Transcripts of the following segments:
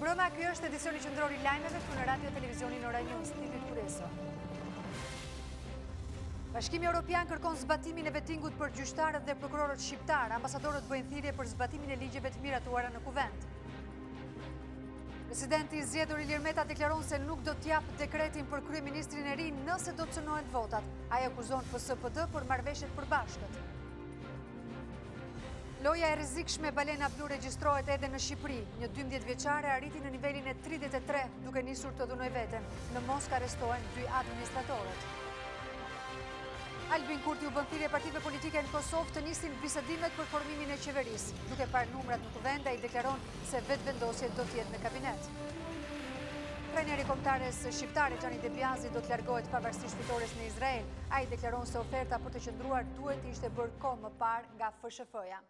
Mirëmbrëma, ky është edicioni qendror I lajmeve këtu në Radio Televizionin Ora News. Titulli kryesor. Bashkimi Evropian kërkon zbatimin e vettingut për gjyqtarët dhe prokurorët shqiptar. Ambasadorët bëjnë thirrje për zbatimin e ligjeve të miratuara në kuvent. Presidenti I zgjedhur Ilir Meta deklaron se nuk do t'jap dekretin për kryeministrin e ri nëse do të cënohen votat. Ai akuzon PSPD për marrëveshjet përbashkët. Loja e rrezikshme balena blu regjistrohet edhe në Shqipëri. Një 12 vjeçare arriti në nivelin e 33 duke nisur të dhunojë veten. Në Moskë arrestohen 2 administratorët. Albin Kurti u bën thirrje partive politike në Kosovë të nisin bisedimet për formimin e qeverisë. Duke parë numrat në kuvend, ai deklaron se vetëvendosja do të jetë në kabinet. Trajneri kombëtares shqiptare Xhani Debiazi do të largohet pavarësisht fitores në Izrael. Ai deklaron se oferta për të qëndruar duhet të ishte bërë kohë më parë nga FSHF-ja.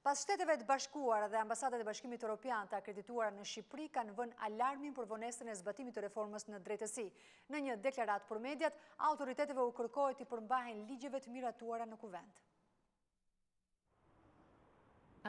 Pas Shteteve të Bashkuara dhe ambasadat e Bashkimit Evropian të akredituara në Shqipëri kanë vënë alarmin për vonesën e zbatimit të reformës në drejtësi. Në një deklaratë për mediat, autoriteteve u kërkohet të përmbahen ligjeve të miratuara në kuvent.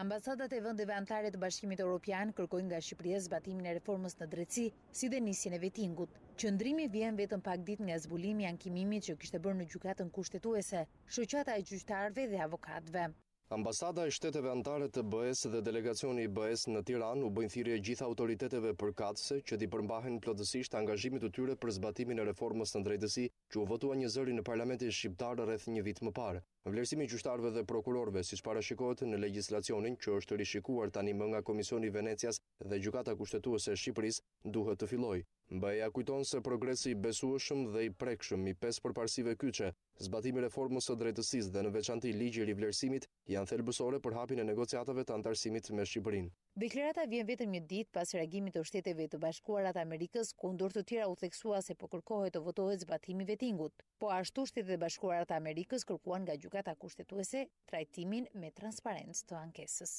Ambasadat e vendeve anëtare të Bashkimit Evropian kërkojnë nga Shqipëria zbatimin e reformës në drejtësi, si dhe nisjen e vettingut. Qëndrimi vjen vetëm pak ditë nga zbulimi I ankimimit që kishte bërë në gjykatën kushtetuese, shoqata e gjyqtarëve dhe avokatëve. Ambasada e shteteve anëtare të BE-s dhe delegacioni I BE-s në Tiranë u bëjnë thirrje gjitha autoriteteve përkatëse që t'i përmbahen plotësisht angazhimit të tyre për zbatimin e reformës në drejtësi që u votua një zëri në Parlamentin Shqiptar rreth një vit më parë. Vlerësimi I gjyqtarëve dhe prokurorëve, siç parashikohet në legjislacionin që është rishikuar tani më nga Komisioni I Venecias dhe Gjykata Kushtetuese e Shqipërisë, duhet të fillojë. BE-ja kujton se progresi I besueshëm dhe I prekshëm I 5 përparësive kyçe, zbatimi I reformës së drejtësisë dhe në veçantë ligji I rivlerësimit janë thelbësore për hapjen e negociatave të antarësimit me Shqipërinë. Deklarata vjen vetëm një ditë pas reagimit të Shteteve të Bashkuara të Amerikës, kundër të tjera u theksua se po kërkohet të votohet zbatimi I vettingut. Po ashtu Shtetet e Bashkuara të Amerikës kërkuan nga Gjykata Kushtetuese trajtimin me transparencë të ankesës.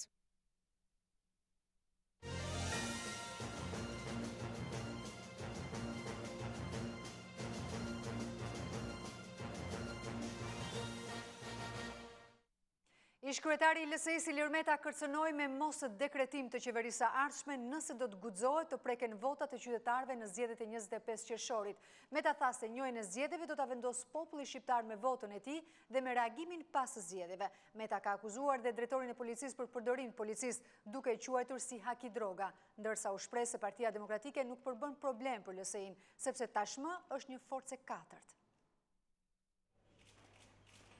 Ish kryetari I LSI-s Ilir Meta kërcënoi me mos dekretim të qeverisë së ardhshme nëse do të guxohet të preken votat e qytetarëve në zgjedhjet e 25 qershorit. Meta tha se njojën e zgjedhjeve do ta vendos populli shqiptar me votën e tij dhe me reagimin pas zgjedhjeve. Meta ka akuzuar dhe drejtorin e policisë për përdorim të policisë, duke e quajtur si haki droga, ndërsa u shpreh se Partia Demokratike nuk përbën problem për LSI-n, sepse tashmë është një forcë e katërt.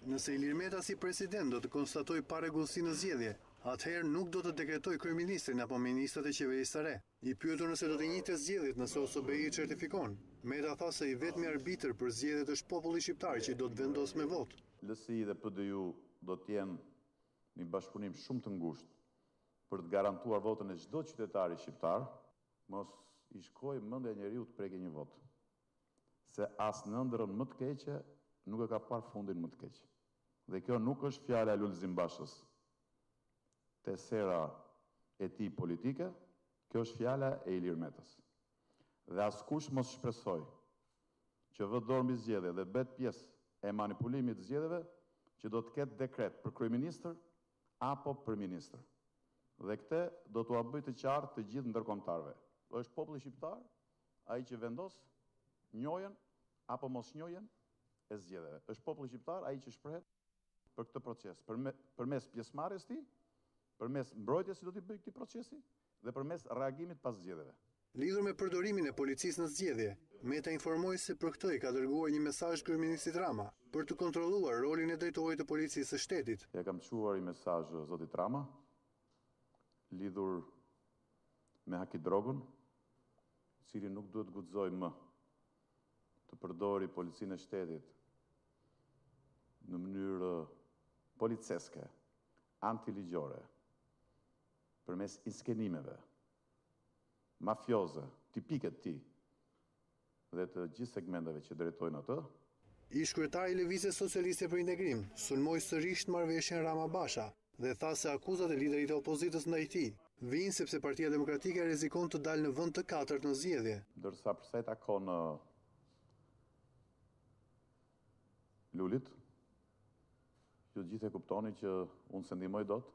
Nëse Ilir Meta si president do të konstatoj parregullsi në zgjedhje, atëherë nuk do të dekretoj kryeministrin apo ministrat e qeverisë së re. I pyetur nëse do të njëjtë zgjedhjet nëse OSBE-i certifikon, Meta tha se I vetmi arbitër për zgjedhjet është populli shqiptar që do të vendos me votë. LSI dhe PDU do të jenë një bashkëpunim shumë të ngushtë për të garantuar votën e çdo qytetari shqiptar, mos I shkojë mendja e njeriu të prekë një vot. Se as në ëndrrën më të keqe nuk e ka parë fundin më të keq. Dhe kjo nuk është fjala e Lulzim Bashës te sera e tij politike, kjo është fjala e Ilir Metës. Dhe askush mos shpresoj që vë dorë mbi zgjedhje dhe bëhet pjesë e manipulimit të zgjedhjeve që do të ketë dekret për kryeministër apo për ministër. Dhe këtë do t'ua bëj të qartë të gjithë ndërkombëtarëve. Është populli shqiptar ai që vendos njojën apo mos njojën e zgjedhjeve. Është populli shqiptar ai që shprehet për këtë proces, përmes pjesëmarrjes tij, përmes mbrojtjes që do t'i bëjë këtij procesi dhe përmes reagimit pas zgjedhjeve. Lidhur me përdorimin e policisë në zgjedhje, Meta informoi se për këtë I ka dërguar një mesazh kryeministit Rama për të kontrolluar rolin e drejtorit të policisë së shtetit. Ja kam çuar një mesazh zotit Rama lidhur me haki drogën, I cili nuk duhet guxoj më të përdori policinë e shtetit në mënyrë policeske, antiligjore, përmes inskenimeve, mafioze, tipike të tij dhe të gjithë segmenteve që drejtojnë atë. Ish kryetari I Lëvizjes Socialiste për Integrim sulmoi sërish marrëveshjen Rama-Basha dhe tha se akuzat e liderit të opozitës ndaj tij vijnë sepse Partia Demokratike rrezikon të dalë në vend të katërt në zgjedhje. Ndërsa përsa I takon Lulit, ju gjithë e kuptoni që unë se ndihmoj dot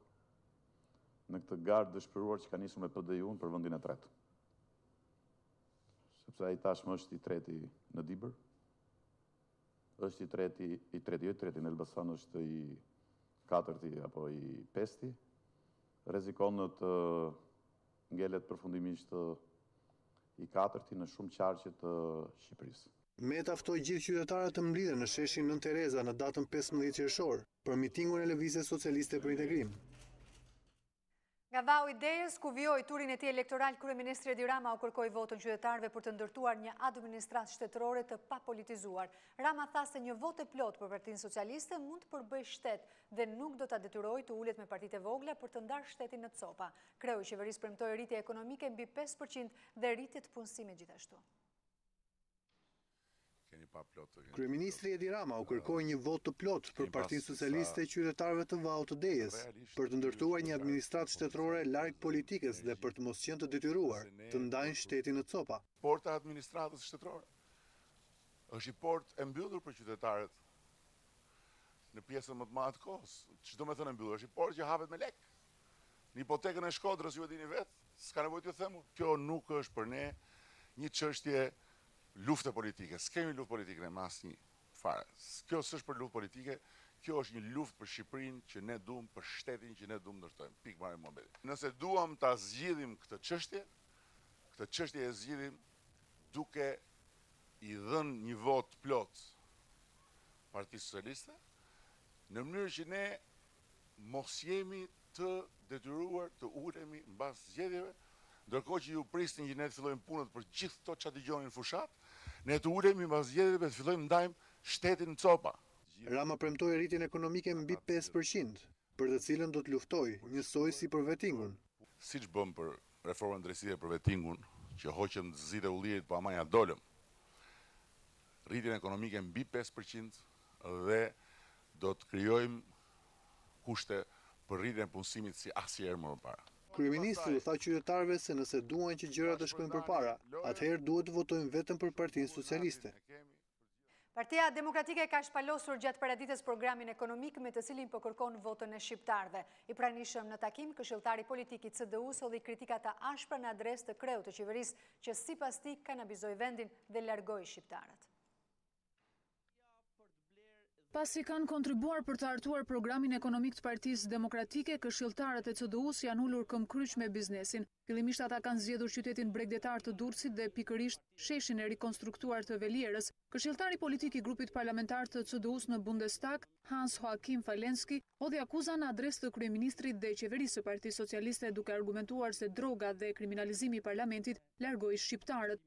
në këtë garë dëshpëruar që ka nisur me PDI-un për vendin e tretë. sepse ai tashmë është i treti në Dibër, është i treti në Elbasan është i katërti apo i pesti, rrezikon të ngelet përfundimisht i katërti në shumë qarqe të Shqipërisë. Meta ftoi gjithë qytetarët të mblidhen në sheshin Nën Tereza në datën 15 qershor për mitingun e Lëvizjes Socialiste për Integrim. Nga vau idejes ku vjoi turin e tij elektoral, kryeministri Edi Rama u kërkoi votën qytetarëve për të ndërtuar një administratë shtetërore të papolitizuar. Rama tha se një votë e plotë për Partinë Socialiste mund të përbëjë shtet dhe nuk do ta detyrojë të ulet me partitë e vogla për të ndarë shtetin në copa. Kreu i qeverisë premtoi rritje ekonomike mbi 5% dhe rritje të punësimit gjithashtu. Kryeministri Edi Rama u kërkoi një votë të plotë për Partinë Socialiste e qytetarëve të vau të Dejes për të ndërtuar një administratë shtetërore larg politikës dhe për të mos qenë të detyruar të ndajnë shtetin në copa. Porta e administratës shtetërore është i portë e mbyllur për qytetarët në pjesën më të madhe të kohës. Çdo më thënë mbyllur, është i portë që hapet me lek. Në hipotekën e Shkodrës ju e dini vetë, s'ka nevojë t'ju them. Kjo nuk është për ne një çështje lufte politike. S'kemi luftë politike në asnjë fare. Kjo s'është për luftë politike, kjo është një luftë për Shqipërinë që ne duam, për shtetin që ne duam ndërtojmë. Pikë marrë Muhamedi. Nëse duam ta zgjidhim këtë çështje e zgjidhim duke i dhënë një vot plot Partisë Socialiste, në mënyrë që ne mos jemi të detyruar të ulemi mbas zgjedhjeve, ndërkohë që ju prisni që ne të fillojmë punët për gjithë këto çfarë dëgjoni në fushat, ne të ulemi mbas zgjedhjeve të fillojmë ndajmë shtetin në copa. Rama premtoi rritjen ekonomike mbi 5%, për të cilën do të luftojë, njësoj si për vettingun. Siç bëm për reformën drejtësie për vettingun, që hoqëm zit e ullirit po ama ja dolëm. Rritjen ekonomike mbi 5% dhe do të krijojmë kushte për rritjen e punësimit si asnjëherë më parë. Kryeministri u tha qytetarëve se nëse duan që gjërat të shkojnë përpara, atëherë duhet të votojnë vetëm për Partinë Socialiste. Partia Demokratike ka shpalosur gjatë paraditës programin ekonomik me të cilin po kërkon votën e shqiptarëve. I pranishëm në takim, këshilltari politik i CDU solli kritika të ashpra në adresë të kreut të qeverisë që sipas tij kanabizoi vendin dhe largoi shqiptarët. Pasi kanë kontribuar për të artuar programin ekonomik të Partisë Demokratike, këshilltarët e CDU-s janë ulur këmbkryq me biznesin. Fillimisht ata kanë zgjedhur qytetin bregdetar të Durrësit dhe pikërisht sheshin e rikonstruktuar të Velierës. Këshilltari politik i grupit parlamentar të CDU-s në Bundestag, Hans Joachim Falenski, hodhi akuzë në adresë të kryeministrit dhe qeverisë së Partisë Socialiste duke argumentuar se droga dhe kriminalizimi i parlamentit largoi shqiptarët.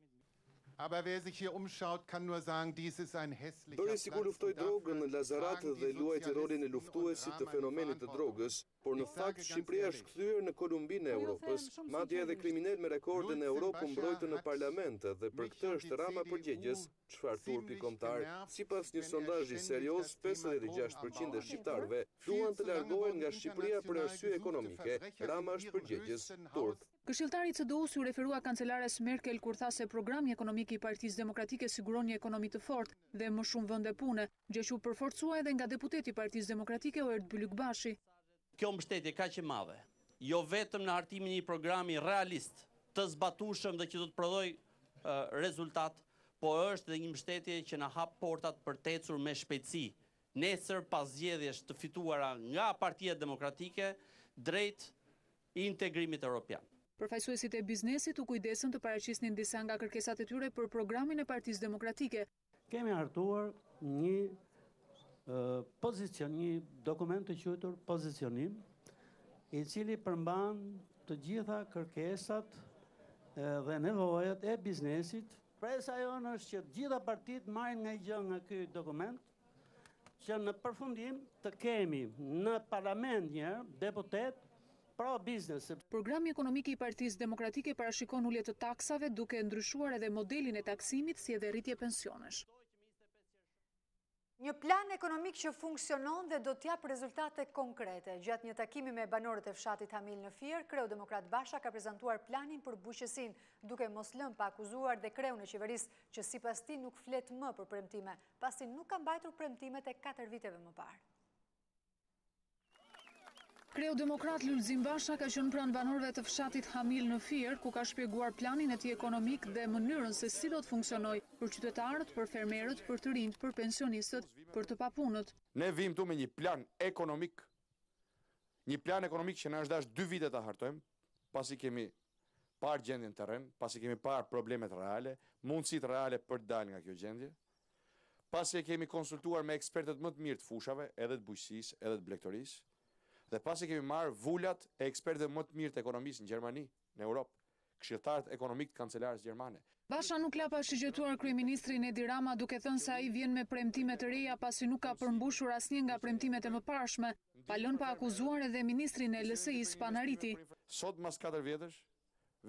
Aber wer sich hier umschaut, kann nur sagen, dies ist ein hässlicher Bëri sikur luftoi drogën në Lazarat dhe luajti rolin e luftuesit të fenomenit të drogës, por në fakt Shqipëria është kthyer në Kolumbinë e Europës. Madje edhe kriminal me rekorde në Europë mbrojtën në parlament dhe për këtë është Rama përgjegjës. Çfarë turpi kombëtar? Sipas një sondazhi serioz, 56% e shqiptarëve duan të largohen nga Shqipëria për arsye ekonomike. Rama është përgjegjës turp. Këshilltari i CDU-s u referua kancelares Merkel kur tha se programi ekonomik i Partisë Demokratike siguron një ekonomi të fortë dhe më shumë vende pune, gjë që u përforcua edhe nga deputeti i Partisë Demokratike Erd Bylykbashi. Kjo mbështetje kaq e madhe, jo vetëm në hartimin e një programi realist, të zbatueshëm dhe që do të prodhojë rezultat, por është edhe një mbështetje që na hap portat për të ecur me shpejtësi, nesër pas zgjedhjesh të fituara nga Partia Demokratike drejt integrimit evropian. Përfaqësuesit e biznesit u kujdesën të paraqisnin disa nga kërkesat e tyre për programin e Partisë Demokratike. Kemi hartuar një dokument të quajtur pozicionim, i cili përmban të gjitha kërkesat dhe nevojat e biznesit. Presa jonë është që të gjitha partitë marrin nga gjë nga ky dokument, që në përfundim të kemi në parlament një deputet pro-business. Programi ekonomik i Partisë Demokratike parashikon ulje të taksave duke ndryshuar edhe modelin e taksimit si edhe rritje pensionesh. Një plan ekonomik që funksionon dhe do t'jap rezultate konkrete. Gjatë një takimi me banorët e fshatit Hamil në Fier, kreu demokrat Basha ka prezantuar planin për bujqësinë, duke mos lënë pa akuzuar dhe kreun e qeverisë që sipas tij nuk flet më për premtime, pasi nuk ka mbajtur premtimet e 4 viteve më parë. Kreu demokrat Lulzim Basha ka qenë pranë banorëve të fshatit Hamil në Fier, ku ka shpjeguar planin e tij ekonomik dhe mënyrën se si do të funksionojë për qytetarët, për fermerët, për të rinjt, për pensionistët, për të papunët. Ne vim tu me një plan ekonomik që na është dash 2 vite ta hartojmë, pasi kemi parë gjendjen në terren, pasi kemi parë problemet reale, mundësitë reale për të dalë nga kjo gjendje, pasi e kemi konsultuar me ekspertët më të mirë të fushave, edhe të bujqësisë, edhe të blegtorisë, dhe pasi kemi marrë vullat e ekspertëve më të mirë të ekonomisë në Gjermani, në Europë, këshilltarët ekonomik të kancelarës gjermane. Basha nuk la pa shigjetuar kryeministrin Edi Rama duke thënë se ai vjen me premtime të reja pasi nuk ka përmbushur asnjë nga premtimet e mëparshme, pa lënë pa akuzuar edhe ministrin e LSI-s Panariti. Sot mas 4 vjetësh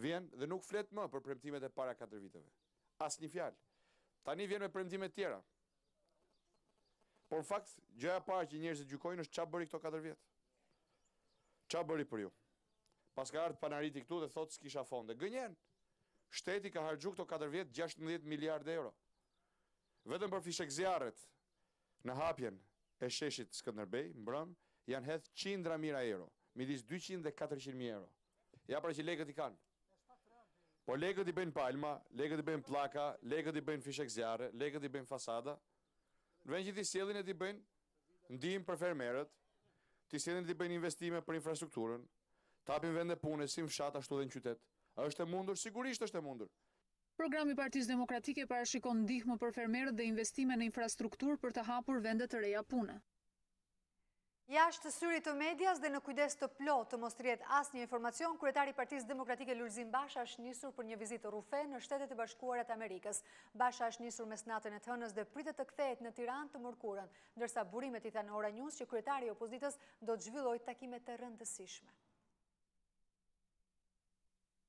vjen dhe nuk flet më për premtimet e para 4 viteve. Asnjë fjalë. Tani vjen me premtime të tjera. Por në fakt, gjëja e parë që njerëzit gjykojnë është çfarë bëri këto 4 vjet. Çfarë bëri për ju? Pas ka ardhur Panariti këtu dhe thotë s'kisha fonde. Gënjen. Shteti ka harxhu këto 4 vjet 16 miliardë euro. Vetëm për fishek zjarret në hapjen e sheshit Skënderbej, mbrëm, janë hedh qindra mijëra euro, midis 200 dhe 400.000 euro. Ja pra që legët i kanë. Po legët i bëjnë palma, legët i bëjnë pllaka, legët i bëjnë fishek zjarre, legët i bëjnë fasada. Në vend që ti sjellin e ti bëjnë ndihmë për fermerët, ti sjellin e ti bëjnë investime për infrastrukturën, tapin vende pune si në fshat ashtu dhe në qytet. Është e mundur, sigurisht është e mundur. Programi i Partisë Demokratike parashikon ndihmë për fermerët dhe investime në infrastrukturë për të hapur vende të reja pune. Jashtë syrit të medias dhe në kujdes të plot të mos rrihet asnjë informacion, kryetari i Partisë Demokratike Lulzim Basha është nisur për një vizitë rrufe në Shtetet e Bashkuara të Amerikës. Basha është nisur mes natën e të hënës dhe pritet të kthehet në Tiranë të mërkurën, ndërsa burimet i thanë Ora News që kryetari i opozitës do të zhvillojë takime të rëndësishme.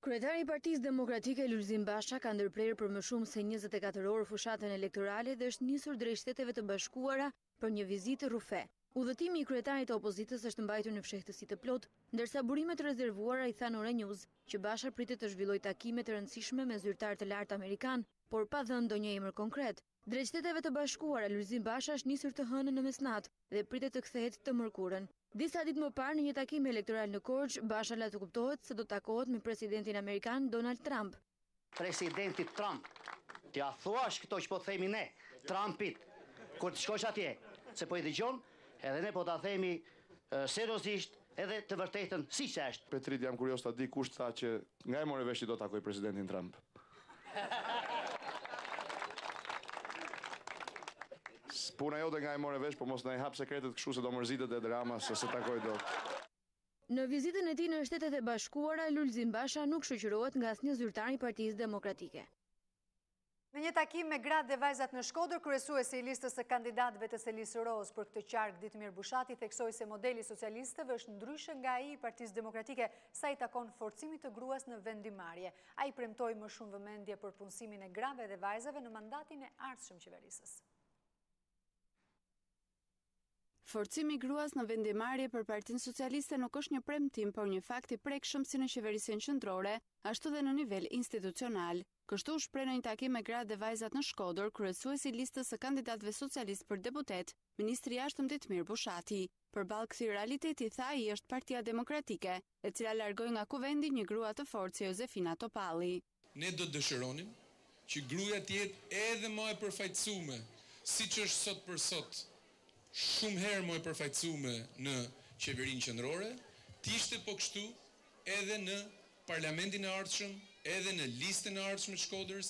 Kryetari i Partisë Demokratike Lulzim Basha ka ndërprerë për më shumë se 24 orë fushatën elektorale dhe është nisur drejt Shteteve të Bashkuara për një vizitë rrufe. Udhëtimi i kryetarit të opozitës është mbajtur në fshehtësi të plot, ndërsa burimet rezervuara i thanë Ora News që Basha pritet të zhvillojë takime të rëndësishme me zyrtar të lartë amerikan, por pa dhënë ndonjë emër konkret. Drejt Shteteve të Bashkuara, Lulzim Basha është nisur të hënën në mesnatë dhe pritet të kthehet të mërkurën. Disa ditë më parë në një takim elektoral në Korçë, Basha la të kuptohet se do të takohet me presidentin amerikan Donald Trump. Presidenti Trump, t'ja thuash këto që po themi ne, Trumpit, kur të shkosh atje, se po i dëgjon, edhe ne po ta themi seriozisht edhe të vërtetën si që është. Petrit, jam kurios të di kush tha që nga e more vesh që do takoj presidentin Trump. Puna jote nga e more vesh, po mos na i hap sekretet kështu se do mërzitet e drama se se takoj do. Në vizitën e tij në Shtetet e Bashkuara, Lulzim Basha nuk shoqërohet nga asnjë zyrtar i Partisë Demokratike. Në një takim me gratë dhe vajzat në Shkodër, kryesuesi i listës së kandidatëve të Selisë Roz për këtë qark Ditmir Bushati theksoi se modeli socialistëve është ndryshe nga ai i Partisë Demokratike sa i takon forcimit të gruas në vendimarrje. Ai premtoi më shumë vëmendje për punësimin e grave dhe vajzave në mandatin e ardhshëm qeverisës. Forcimi i gruas në vendimarrje për Partinë Socialiste nuk është një premtim, por një fakt i prekshëm si në qeverisinë qendrore, ashtu dhe në nivel institucional. Kështu shpreh në një takim me gratë dhe vajzat në Shkodër, kryesuesi i listës së kandidatëve socialistë për deputet, ministri i jashtëm Ditmir Bushati. Përballë këtij realiteti, tha ai, është Partia Demokratike, e cila largoi nga kuvendi një grua të fortë si Josefina Topalli. Ne do të dëshironim që gruaja të jetë edhe më e përfaqësuar, siç është sot për sot. Shumë herë më e përfaqësuar në qeverinë qendrore, të ishte po kështu edhe në parlamentin e ardhshëm, edhe në listën e ardhshme të Shkodrës,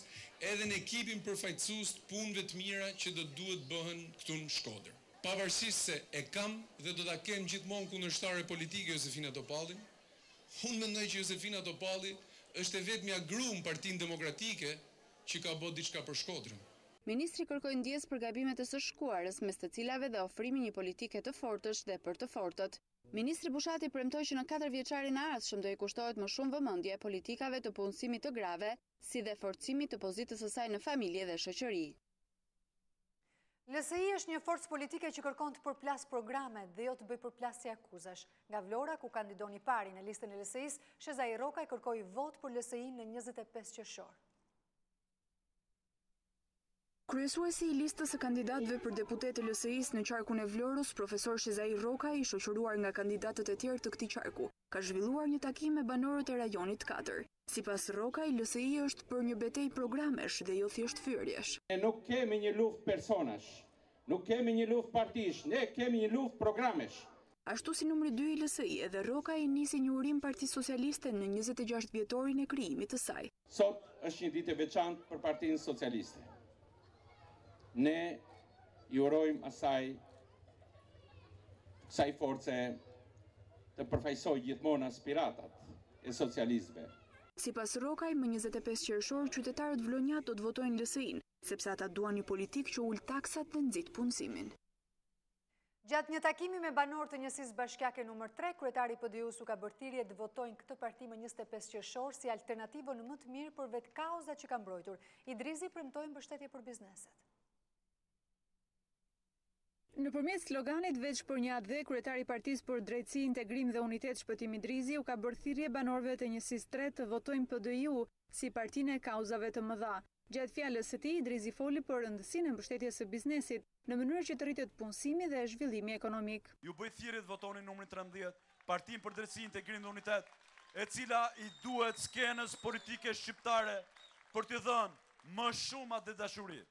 edhe në ekipin përfaqësues të punëve të mira që do duhet bëhen këtu në Shkodër. Pavarësisht se e kam dhe do ta kem gjithmonë kundërshtare politike Josefina Topallin, unë mendoj që Josefina Topalli është e vetmja gruë në Partinë Demokratike që ka bërë diçka për Shkodrën. Ministri kërkoi ndjesë për gabimet e së shkuarës, mes të cilave dhe ofrimi një politike të fortësh dhe për të fortët. Ministri Bushati premtoi që në 4 vjeçarin e ardhshëm do i kushtohet më shumë vëmendje politikave të punësimit të grave, si dhe forcimit të pozitës së saj në familje dhe shoqëri. LSI është një forcë politike që kërkon të përplas programe dhe jo të bëj përplasje akuzash. Nga Vlora, ku kandidon i pari në listën e LSI-s, Shezai Rokaj kërkoi vot për LSI në 25 qershor. Kryesuesi i listës së kandidatëve për deputet të LSI-s në qarkun e Vlorës, profesor Shezai Roka, i shoqëruar nga kandidatët e tjerë të këtij qarku, ka zhvilluar një takim me banorët e rajonit 4. Sipas Rokaj, LSI është për një betejë programesh dhe jo thjesht fyerjesh. Ne nuk kemi një luftë personash, nuk kemi një luftë partish, ne kemi një luftë programesh. Ashtu si numri 2 i LSI, edhe Rokaj nisi një urim Partisë Socialiste në 26 vjetorin e krijimit të saj. Sot është një ditë e veçantë për Partinë Socialiste. Ne i urojmë asaj force të përfaqësojë gjithmonë aspiratat e socialistëve. Sipas Rokaj, më 25 qershor qytetarët vlonjat do të votojnë LSI-n, sepse ata duan një politik që ul taksat dhe nxit punësimin. Gjatë një takimi me banorë të njësisë bashkiake nr. 3, kryetari i PD-s u ka bërë thirrje të votojnë këtë parti më 25 qershor si alternativën më të mirë për vetë kauzat që ka mbrojtur. Idrizi premtoi mbështetje për bizneset. Nëpërmjet sloganit veç për një atë dhe, kryetari i Partisë për Drejtësi, Integrim dhe Unitet Shpëtim Idrizi u ka bërë thirrje banorëve të njësisë 3 të votojnë PD-ju si partinë e kauzave të mëdha. Gjatë fjalës së tij, Idrizi foli për rëndësinë e mbështetjes së biznesit në mënyrë që të rritet punësimi dhe zhvillimi ekonomik. Ju bëj thirrje të votoni numrin 13, Partinë për Drejtësi, Integrim dhe Unitet, e cila i duhet skenës politike shqiptare për t'i dhënë më shumë atë dashuri,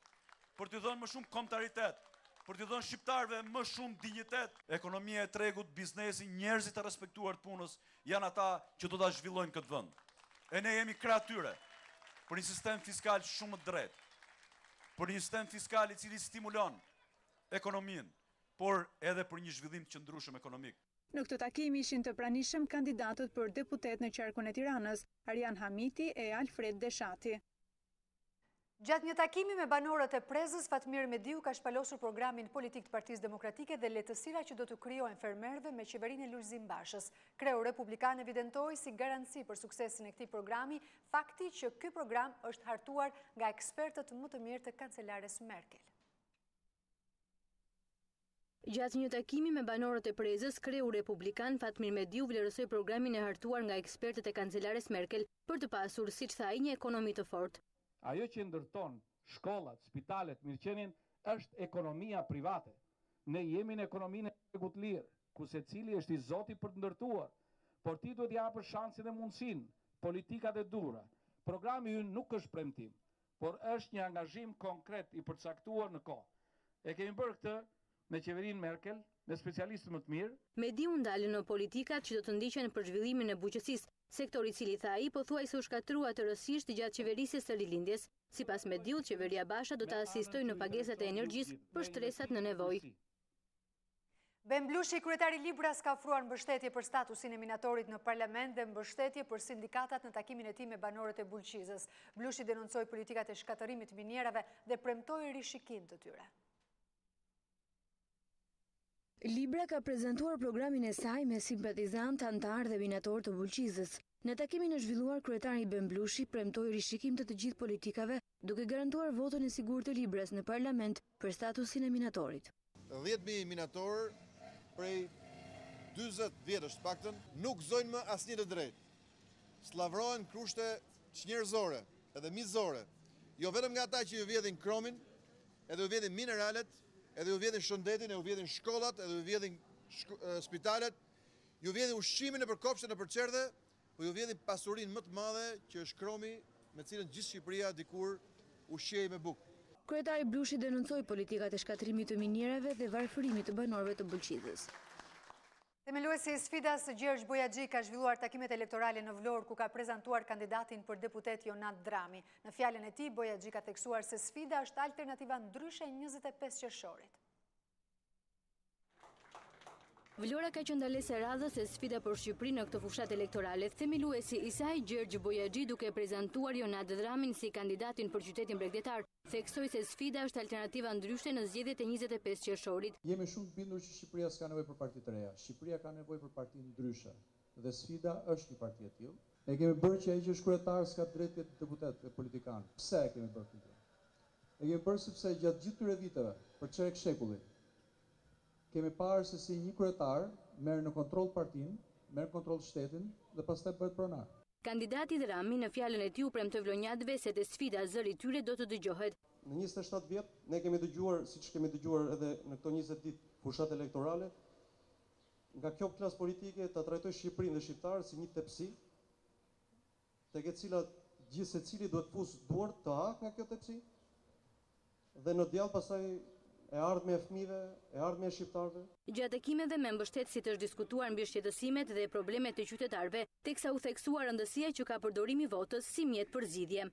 për t'i dhënë më shumë kombëtaritet, për t'i dhënë shqiptarëve më shumë dinjitet. Ekonomia e tregut, biznesi, njerëzit e respektuar të punës janë ata që do ta zhvillojnë këtë vend. E ne jemi krah tyre për një sistem fiskal shumë të drejtë, për një sistem fiskal i cili stimulon ekonominë, por edhe për një zhvillim të qëndrueshëm ekonomik. Në këtë takim ishin të pranishëm kandidatët për deputet në qarkun e Tiranës, Arjan Hamiti e Alfred Deshati. Gjatë një takimi me banorët e Prezës, Fatmir Mediu ka shpalosur programin politik të Partisë Demokratike dhe lehtësira që do të krijojnë fermerëve me qeverinë e Lulzim Bashës. Kreu Republikan evidentoi si garanci për suksesin e këtij programi fakti që ky program është hartuar nga ekspertët më të mirë të kancelares Merkel. Gjatë një takimi me banorët e Prezës, kreu Republikan Fatmir Mediu vlerësoi programin e hartuar nga ekspertët e kancelares Merkel për të pasur, siç tha ai, një ekonomi të fortë. Ajo që ndërton shkollat, spitalet, mirëqenien është ekonomia private. Ne jemi në ekonominë e tregut lirë, ku secili është i zoti për të ndërtuar, por ti duhet japësh shansin e mundësinë, politikat e dura. Programi ynë nuk është premtim, por është një angazhim konkret i përcaktuar në kohë. E kemi bërë këtë me qeverinë Merkel, me specialistë më të mirë. Mediu ndalën në politikat që do të ndiqen për zhvillimin e bujqësisë, sektori i cili tha ai pothuajse u shkatrua tërësisht gjatë qeverisjes së rilindjes. Sipas Mediut, qeveria Basha do të asistojë në pagesat e energjisë për shtresat në nevojë. Ben Blushi, kryetari Libras, ka ofruar mbështetje për statusin e minatorit në parlament dhe mbështetje për sindikatat në takimin e tij me banorët e Bulqizës. Blushi denoncoi politikat e shkatërimit të minjerave dhe premtoi rishikim të tyre. Libra ka prezantuar programin e saj me simpatizant, antar dhe minator të Bulqizës. Në takimin e zhvilluar, kryetari Ben Blushi premtoi rishikim të gjithë politikave, duke garantuar votën e sigurt të Libras në parlament për statusin e minatorit. 10.000 minatorë prej 40 vjetësh paktën nuk gëzojnë më asnjë të drejtë. Slavrohen krushte çnjerëzore edhe mizore, jo vetëm nga ata që ju vjedhin kromin, edhe ju vjedhin mineralet, edhe ju vjedhin shëndetin, edhe ju vjedhin shkollat, edhe ju vjedhin spitalet, ju vjedhin ushqimin e përkopshtë në përçerdhe, po ju vjedhin pasurinë më të madhe që është kromi, me cilën gjithë Shqipëria dikur ushqej me bukë. Kryetari Blushi denoncoi politikat e shkatërimit të minjerave dhe varfërimit të banorëve të Bulqizës. Themeluesi i sfidas Gjergj Bojaxhi ka zhvilluar takimet elektorale në Vlorë, ku ka prezantuar kandidatin për deputet Jonat Drami. Në fjalën e tij, Bojaxhi ka theksuar se sfida është alternativa ndryshe 25 qershorit. Vlora ka qenë ndalesë e radhës e sfida për Shqipërinë në këtë fushat elektorale. Themeluesi i saj, Gjergj Bojaxhi, duke prezantuar Jonat Dramin si kandidatin për qytetin bregdetar, theksoi se sfida është alternativa ndryshe në zgjedhjet e 25 qershorit. Jemi shumë të bindur që Shqipëria s'ka nevojë për parti të reja. Shqipëria ka nevojë për parti ndryshe. Dhe sfida është një parti e tillë. Ne kemi bërë që ai që është kryetar s'ka drejtë të deputet e politikan. Pse e kemi bërë këtë? E kemi bërë sepse gjatë gjithë këtyre viteve, për çerek shekulli, kemi parë se si një kryetar merr në kontroll partinë, merr kontroll shtetin dhe pastaj bëhet pronar. Kandidati Drami në fjalën e tij u premtoi vlonjatëve se te sfida zëri tyre do të dëgjohet. në 27 vjet ne kemi dëgjuar, siç kemi dëgjuar edhe në këto 20 ditë fushat elektorale, nga kjo klasë politike ta trajtoj Shqipërinë dhe shqiptarët si një tepsi, tek e cila gjithë secili duhet fus duart të hak nga kjo tepsi, dhe në djallë pastaj e ardhme e fëmijëve, e ardhme e shqiptarëve. Gjatë takimeve me mbështetësit është diskutuar mbi shqetësimet dhe problemet të qytetarëve, teksa u theksuar rëndësia që ka përdorimi i votës si mjet për zgjidhje.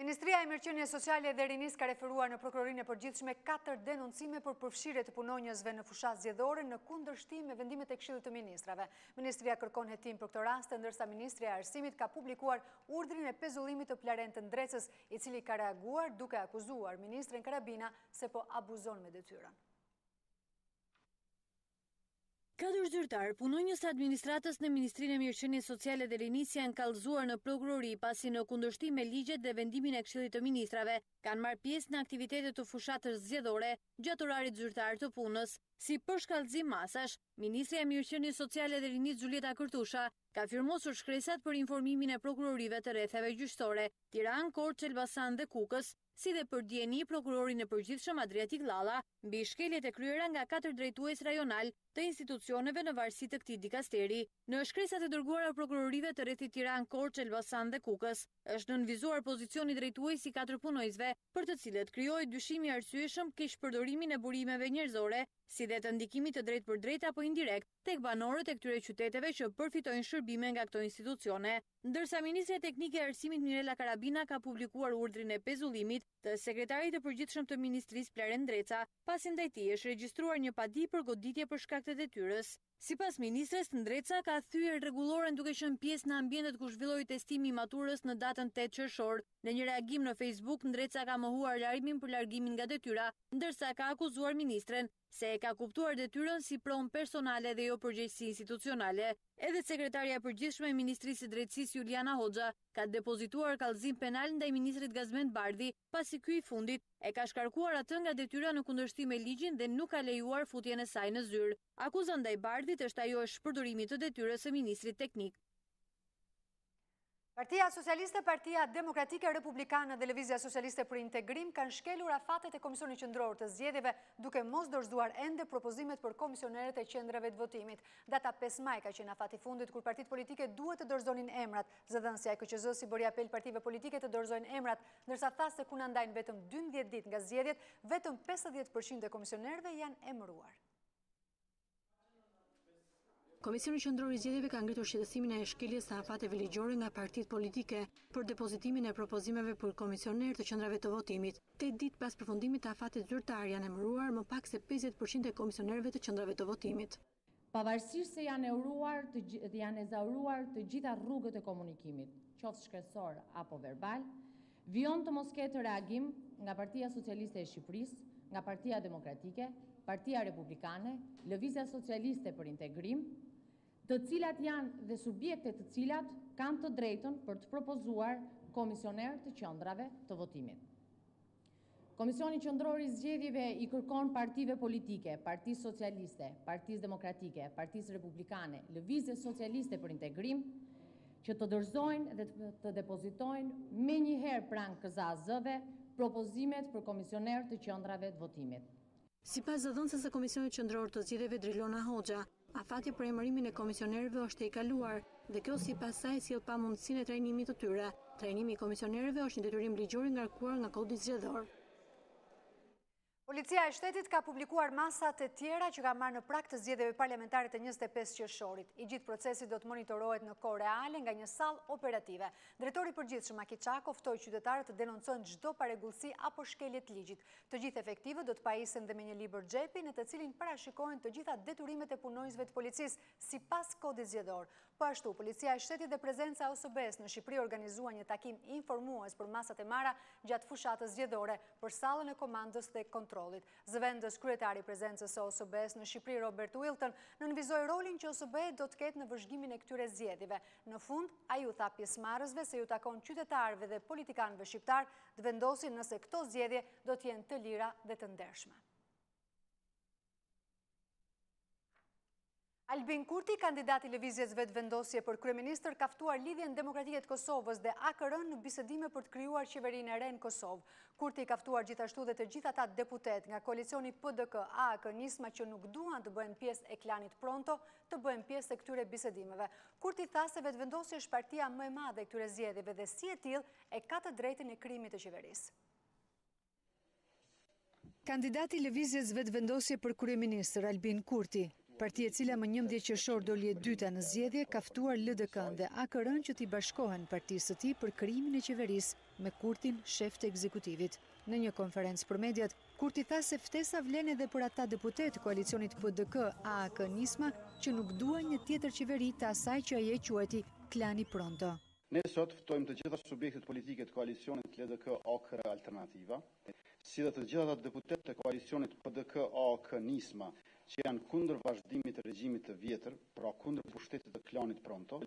Ministria e Mirëqenies Sociale dhe Rinisë ka referuar në Prokurorinë e Përgjithshme 4 denoncime për përfshirje të punonjësve në fushat zgjedhore në kundërshtim me vendimet e Këshillit të Ministrave. Ministria kërkon hetim për këto raste, ndërsa Ministria e Arsimit ka publikuar urdhrin e pezullimit të Plarentën Drecës, i cili ka reaguar duke akuzuar ministren Karabina se po abuzon me detyrën. 4 zyrtar, punonjës të administratës në Ministrinë e Mirëqenies Sociale dhe Rinisë janë kallëzuar në prokurori pasi në kundërshtim me ligjet dhe vendimin e Këshillit të Ministrave kanë marrë pjesë në aktivitete të fushatës zgjedhore gjatë orarit zyrtar të punës. Si përshkallëzim masash, Ministria e Mirëqenies Sociale dhe Rinisë Xhulieta Kërtusha ka firmosur shkresat për informimin e prokurorive të rrethave gjyqësore Tiranë, Korçë, Elbasan dhe Kukës, si dhe për dieni prokurorin e përgjithshëm Adriatik Llalla mbi shkeljet e kryera nga 4 drejtues rajonal të institucioneve në varësi të këtij dikasteri. Në shkresat e dërguara prokurorive të rrethit Tiranë, Korçë, Elbasan dhe Kukës, është nënvizuar pozicioni drejtues i 4 punojësve, për të cilët krijohej dyshimi i arsyeshëm keq përdorimin e burimeve njerëzore, si dhe të ndikimit të drejt për drejt apo indirekt tek banorët e këtyre qyteteve që përfitojnë shërbime nga këto institucione. Ndërsa Ministria Teknike e Arsimit Mirela Karabina ka publikuar urdhrin e pezullimit të sekretarit të përgjithshëm të Ministrisë Plarent Dreca, pasi ndaj tij është regjistruar një padi për goditje për shkak të detyrës. Sipas ministres, Ndreca ka thyer rregulloren duke qenë pjesë në ambientet ku zhvilloi testimi i maturës në datën 8 qershor. Në një reagim në Facebook, Ndreca ka mohuar larimin për largimin nga detyra, ndërsa ka akuzuar ministren se e ka kuptuar detyrën si pronë personale dhe jo përgjegjësi institucionale. Edhe sekretaria e përgjithshme e Ministrisë së Drejtësisë Juliana Hoxha ka depozituar kallëzim penal ndaj ministrit Gazmend Bardhi, pasi ky i fundit e ka shkarkuar atë nga detyra në kundërshtim me ligjin dhe nuk ka lejuar futjen e saj në zyrë. Akuza ndaj Bardhit është ajo e shpërdorimit të detyrës së ministrit teknik. Partia Socialiste, Partia Demokratike Republikane dhe Lëvizja Socialiste për Integrim kanë shkelur afatet e Komisionit Qendror të Zgjedhjeve duke mos dorëzuar ende propozimet për komisionerët e qendrave të votimit. Data 5 maj ka qenë afati fundit kur partitë politike duhet të dorëzonin emrat. Zëdhënësia e KQZ-s i bëri apel partive politike të dorëzojnë emrat, ndërsa tha se ku na ndajnë vetëm 12 ditë nga zgjedhjet, vetëm 50% e komisionerëve janë emëruar. Komisioni Qendror i Zgjedhjeve ka ngritur shqetësimin e shkeljes së afateve ligjore nga partitë politike për depozitimin e propozimeve për komisioner të qendrave të votimit. 8 ditë pas përfundimit të afatit zyrtar janë emëruar më pak se 50% e komisionerëve të qendrave të votimit. Pavarësisht se janë ezauruar të gjitha rrugët e komunikimit, qoftë shkresor apo verbal, vijon të mos ketë reagim nga Partia Socialiste e Shqipërisë, nga Partia Demokratike, Partia Republikane, Lëvizja Socialiste për Integrim, të cilat janë dhe subjekte të cilat kanë të drejtën për të propozuar komisioner të qendrave të votimit. Komisioni Qendror i Zgjedhjeve i kërkon partive politike, Partisë Socialiste, Partisë Demokratike, Partisë Republikane, Lëvizjes Socialiste për Integrim, që të dorëzojnë dhe të depozitojnë menjëherë pranë KZAZ-ve propozimet për komisioner të qendrave të votimit. Sipas zëdhënëses së Komisionit Qendror të Zgjedhjeve Drilona Hoxha, afati për emërimin e komisionerëve është e kaluar dhe kjo sipas saj sjell pamundësinë e trajnimit të tyre. Trajnimi i komisionerëve është një detyrim ligjor i ngarkuar nga Kodi Zgjedhor. Policia e Shtetit ka publikuar masat e tjera që ka marrë në prag të zgjedhjeve parlamentare të 25 qershorit. I gjithë procesi do të monitorohet në kohë reale nga një sallë operative. Drejtori i përgjithshëm Aki Çako ftoi qytetarët të denoncojnë çdo paregullsi apo shkelje të ligjit. Të gjithë efektivët do të pajisen dhe me një libër xhepi në të cilin parashikohen të gjitha deturimet e punonjësve të policisë sipas kodit zgjedhor. Po ashtu, Policia e Shtetit dhe prezenca e OSB-s në Shqipëri organizua një takim informues për masat e marra gjatë fushatës zgjedhore për sallën e komandës dhe kontrollit. Zëvendës kryetari i prezencës së OSB-s në Shqipëri, Robert Wilton, nënvizoi rolin që OSB do të ketë në vëzhgimin e këtyre zgjedhjeve. Në fund, ai u tha pjesëmarrësve se ju takon qytetarëve dhe politikanëve shqiptar të vendosin nëse këto zgjedhje do të jenë të lira dhe të ndershme. Albin Kurti, kandidati i lëvizjes vetëvendosje për kryeministër, ka ftuar Lidhjen Demokratike të Kosovës dhe AKR-n në bisedime për të krijuar qeverinë e re në Kosovë. Kurti ka ftuar gjithashtu dhe të gjithë ata deputet nga koalicioni PDK-AAK nisma që nuk duan të bëhen pjesë e klanit Pronto, të bëhen pjesë e këtyre bisedimeve. Kurti tha se vetëvendosja është partia më e madhe e këtyre zgjedhjeve dhe si e tillë e ka të drejtën e krijimit të qeverisë. Kandidati i lëvizjes vetëvendosje për kryeministër Albin Kurti, partia e cila më 11 qershor do lihet dyta në zgjedhje, ka ftuar LDK-n dhe AKR-n që t'i bashkohen partisë së tij për krijimin e qeverisë me Kurtin shef të ekzekutivit. Në një konferencë për mediat, Kurti tha se ftesa vlen edhe për ata deputet të koalicionit PDK-AAK nisma që nuk duan një tjetër qeveri të asaj që ai e quajti klani Pronto. Ne sot ftojmë të gjitha subjektet politike të koalicionit LDK-AKR Alternativa, si dhe të gjitha ata deputet të koalicionit PDK-AAK nisma që janë kundër vazhdimit të regjimit të vjetër, pra kundër pushtetit të klanit Pronto,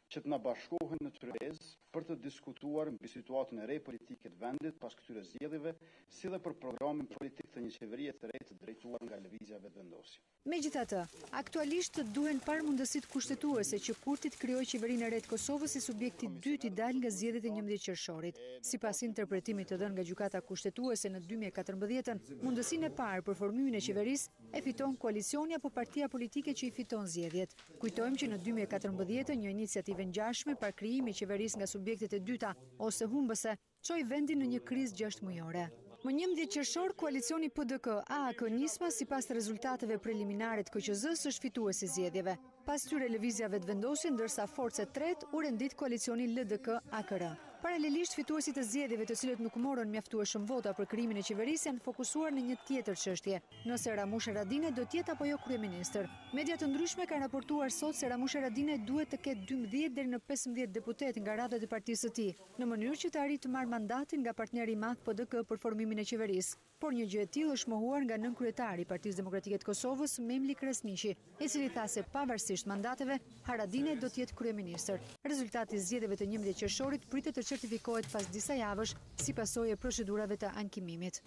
që të na bashkohen në tryezë për të diskutuar mbi situatën e re politike të vendit pas këtyre zgjedhjeve, si dhe për programin politik të një qeverie të re të drejtuar nga lëvizja vetëvendosje. Megjithatë, aktualisht duhen parë mundësitë kushtetuese që Kurti të krijojë qeverinë e re të Kosovës si subjekti i dytë i dalë nga zgjedhjet e 11 qershorit. Sipas interpretimit të dhënë nga gjykata kushtetuese në 2014-ën, mundësinë e parë për formimin e qeverisë e fiton koalicioni apo partia politike që i fiton zgjedhjet. Kujtojmë që në 2014 një iniciativë ngjashme për krijimin e qeverisë nga subjektet e dyta ose humbëse çoi vendin në një krizë 6 mujore. Më 11 qershor, koalicioni PDK-AAK nisma sipas të rezultateve preliminare të KQZ-s është fituesi i zgjedhjeve. Pas tyre lëvizja vetëvendosje, ndërsa forcë e tretë u rendit koalicioni LDK-AKR. Paralelisht, fituesit e zgjedhjeve të cilët nuk morën mjaftueshëm vota për krijimin e qeverisë janë fokusuar në një tjetër çështje, nëse Ramush Haradinaj do të jetë apo jo kryeministër. Media të ndryshme kanë raportuar sot se Ramush Haradinaj duhet të ketë 12 deri në 15 deputet nga radhët e partisë së tij, në mënyrë që të arrijë të marrë mandatin nga partneri i madh PDK për formimin e qeverisë. Por një gjë e tillë është mohuar nga nënkryetari i Partisë Demokratike të Kosovës, Memli Kresniqi, i cili tha se pavarësisht mandateve, Haradinaj do të jetë kryeministër. Rezultati i zgjedhjeve të 11 qershorit pritet të certifikohet pas disa javësh si pasojë e procedurave të ankimimit.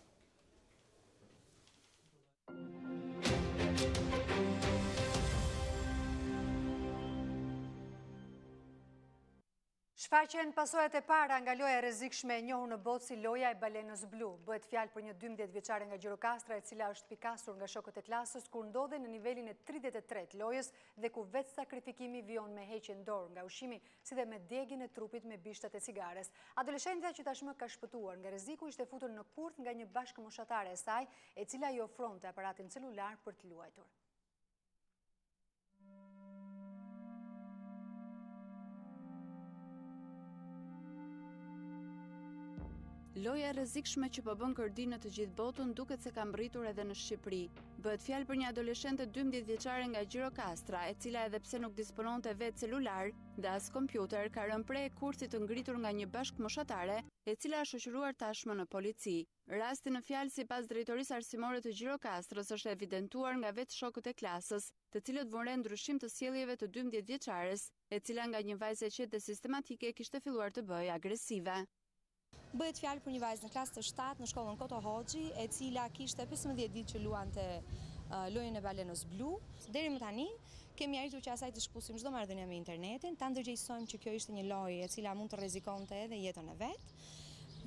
Shfaqen pasojat e para nga loja e rrezikshme e njohur në botë si loja e balenës blu. Bëhet fjalë për një 12 vjeçare nga Gjirokastra e cila është pikasur nga shokët e klasës kur ndodhe në nivelin e 33 lojës dhe ku vetë sakrifikimi vijon me heqjen dorë nga ushqimi, si dhe me djegjen e trupit me bishtat e cigares. Adoleshentja që tashmë ka shpëtuar nga rreziku ishte futur në kurth nga një bashkëmoshatare e saj, e cila i ofronte aparatin celular për të luajtur. Loja e rrezikshme që po bën kërdi në të gjithë botën duket se ka mbërritur edhe në Shqipëri. Bëhet fjalë për një adoleshente 12 vjeçare nga Gjirokastra, e cila edhe pse nuk dispononte vetë celular dhe as kompjuter, ka rënë prej kurthit të ngritur nga një bashkëmoshatare, e cila është shoqëruar tashmë në polici. Rasti në fjalë sipas drejtorisë arsimore të Gjirokastrës është evidentuar nga vetë shokët e klasës, të cilët vënë re ndryshim të sjelljeve të 12 vjeçares, e cila nga një vajzë e qetë dhe sistematike kishte filluar të bëjë agresive. Bëhet fjalë për një vajzë në klasë të 7 në shkollën Koto Hoxhi, e cila kishte 15 ditë që luante lojën e balenës blu. Deri më tani kemi arritur që asaj të shpusim çdo marrëdhënie me internetin, ta ndërgjegjësojmë që kjo ishte një lojë e cila mund të rrezikonte edhe jetën e vet.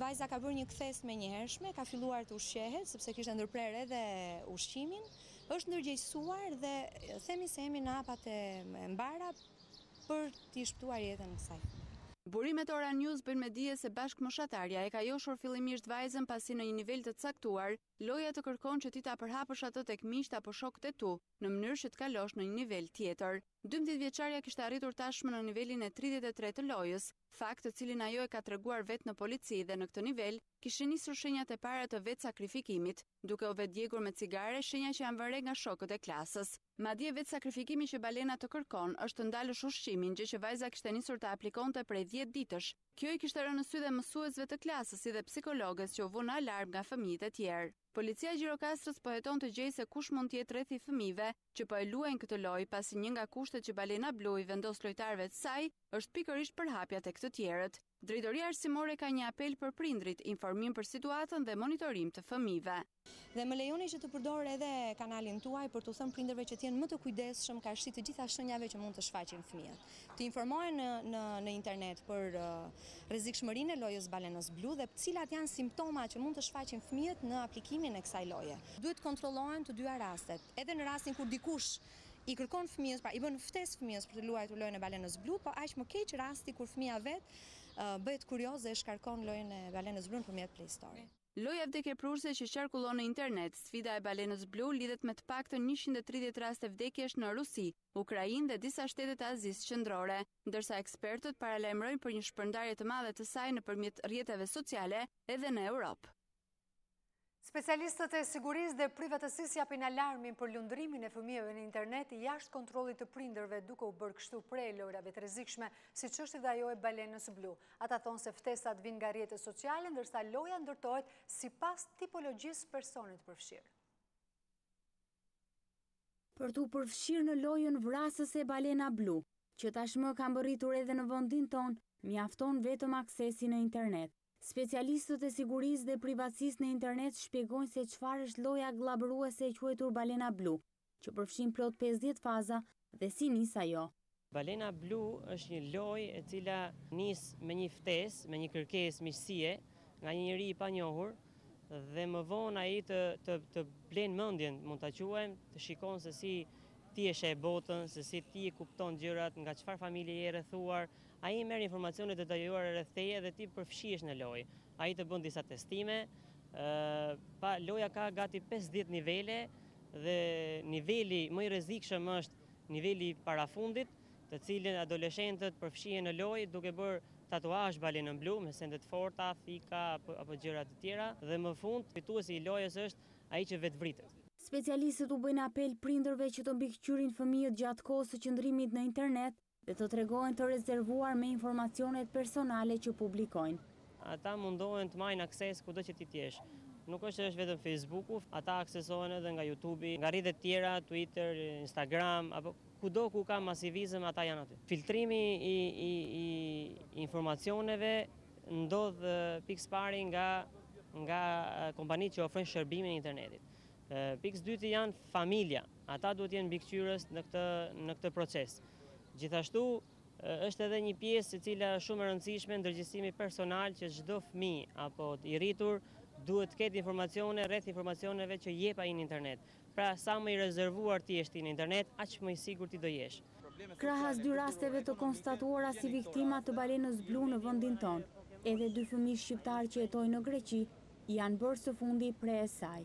Vajza ka bërë një kthes menjëhershme, ka filluar të ushqehet sepse kishte ndërprer edhe ushqimin, është ndërgjegjësuar dhe themi se jemi në hapat e mbara për t'i shpëtuar jetën kësaj. Burimet Ora News bëjnë me dije se bashkëmoshatarja e ka joshur fillimisht vajzën pasi në një nivel të caktuar, loja të kërkon që ti ta përhapësh atë tek miqt apo shokët e tu, në mënyrë që të kalosh në një nivel tjetër. 12 vjeçaria kishte arritur tashmë në nivelin e 33 të lojës, fakt të cilin ajo e ka treguar vetë në polici dhe në këtë nivel kishin nisur shenjat e para të vetë sakrifikimit, duke u vetë djegur me cigare, shenja që janë vënë re nga shokët e klasës. Madje vetë sakrifikimi që balena të kërkon është të ndalësh ushqimin, gjë që vajza kishte nisur të aplikonte prej 10 ditësh. Kjo i kishte rënë në sy dhe mësuesve të klasës si dhe psikologës që u vënë alarm nga fëmijët e tjerë. Policia e Gjirokastrës po heton të gjejë se kush mund të jetë rreth i fëmijëve që po e luajnë këtë lojë, pasi një nga kushtet që balena blu i vendos lojtarëve të saj është pikërisht përhapja tek të tjerët. Drejtoria Arsimore ka një apel për prindrit, informim për situatën dhe monitorim të fëmijëve. Dhe më lejoni që të përdor edhe kanalin tuaj për të thënë prindërve që të jenë më të kujdesshëm karshi të gjitha shenjave që mund të shfaqin fëmijët. Të informohen në internet për rrezikshmërinë e lojës balenës blu dhe cilat janë simptomat që mund të shfaqin fëmijët në aplikimin e kësaj loje. Duhet kontrollohen të dyja rastet, edhe në rastin kur dikush i kërkon fëmijës, pra i bën ftesë fëmijës për të luajtur lojën e balenës blu, po aq më keq rasti kur fëmia vet bëhet kurioz dhe shkarkon lojën e balenës blu nëpërmjet Play Store. Loja vdekjeprurse që qarkullon në internet, sfida e balenës blu lidhet me të paktën 130 raste vdekjesh në Rusi, Ukrainë dhe disa shtete të Azisë Qendrore, ndërsa ekspertët paralajmërojnë për një shpërndarje të madhe të saj nëpërmjet rrjeteve sociale edhe në Europë. Specialistët e sigurisë dhe privatësisë japin alarmin për lundrimin e fëmijëve në internet jashtë kontrollit të prindërve duke u bërë kështu prej lojrave të rrezikshme, siç është edhe ajo e balenës blu. Ata thonë se ftesat vijnë nga rrjetet sociale, ndërsa loja ndërtohet sipas tipologjisë personit përfshirë. Për t'u përfshirë në lojën vrasëse balena blu, që tashmë ka mbërritur edhe në vendin tonë, mjafton vetëm aksesi në internet. Specialistët e sigurisë dhe privatësisë në internet shpjegojnë se çfarë është loja glabëruese e quajtur balena blu, që përfshin plot 50 faza dhe si nis ajo. Balena blu është një lojë e cila nis me një ftesë, me një kërkesë miqësie nga një njeri i panjohur dhe më vonë ai të blen mendjen, mund ta quajmë, të shikon se si ti e sheh botën, se si ti e kupton gjërat, nga çfarë familje je rrethuar. Ai merr informacione detajuara rreth teje dhe ti përfshihesh në lojë. Ai të bën disa testime, loja ka gati 50 nivele dhe niveli më i rrezikshëm është niveli i parafundit, të cilin adoleshentët përfshihen në lojë duke bërë tatuazh balenën blu me sende të forta, fika apo gjëra të tjera dhe më fund fituesi i lojës është ai që vetvritet. Specialistët u bëjnë apel prindërve që të mbikëqyrin fëmijët gjatë kohës së qëndrimit në internet dhe të tregojnë të rezervuar me informacionet personale që publikojnë. Ata mundohen të marrin akses kudo që ti jesh. Nuk është vetëm Facebooku, ata aksesohen edhe nga YouTube, nga rrjetet tjera, Twitter, Instagram, apo kudo ku ka masivizëm ata janë aty. Filtrimi i informacioneve ndodh pikë pari nga kompanitë që ofrojnë shërbime në internetit. Pikë dyti janë familja, ata duhet jenë mbikëqyrës në këtë proces. Gjithashtu është edhe një pjesë e cila është shumë e rëndësishme, ndërgjegjësimi personal që çdo fëmijë apo i rritur duhet të ketë informacione rreth informacioneve që jep ai në internet. Pra sa më i rezervuar ti je në internet, aq më i sigurt ti do jesh. Krahas 2 rasteve të konstatuara si viktima të balenës blu në vendin tonë, edhe 2 fëmijë shqiptar që jetojnë në Greqi janë bërë së fundi prej saj.